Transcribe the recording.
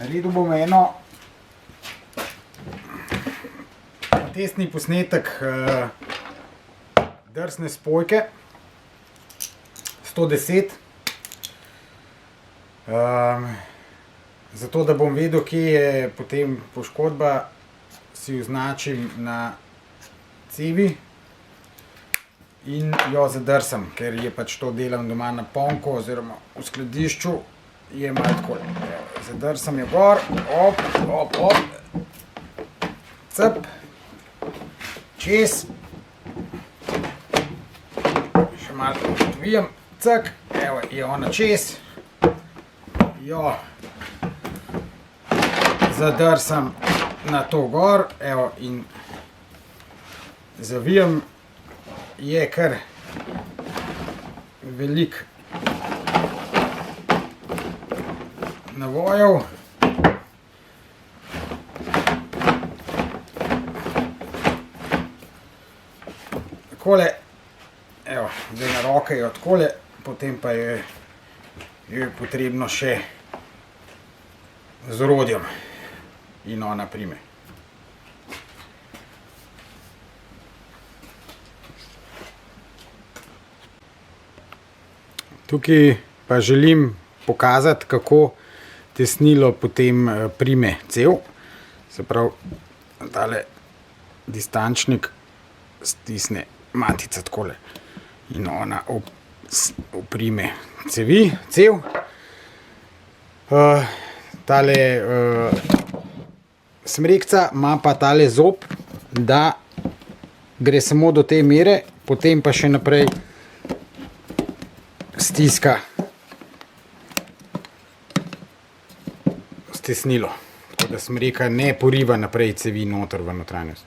Naredil bom eno testni posnetek drsne spojke 110. Zato, da bom vedel, kje je potem poškodba, si označim na cevi in jo zadrsam, ker je pač to delam doma na ponku oziroma v skladišču, je malo tako. Zadrsam jo gor, cep, čez, še malo vijem, cek, evo, je ona čez, jo zadrsam na to gor, evo, in zavijem, je kar veliko navojev. Takole, evo, zdaj na roke jo takole, potem pa jo je potrebno še z orodjem in ona prime. Tukaj pa želim pokazati, kako tesnilo potem prime cev. Se pravi, tale distančnik stisne matica takole in ona oprime cev. Tale smrekca ima pa tale zob, da gre samo do te mere, potem pa še naprej stiska tesnilo, tako da smreka ne poriva naprej cevi noter v notranjost.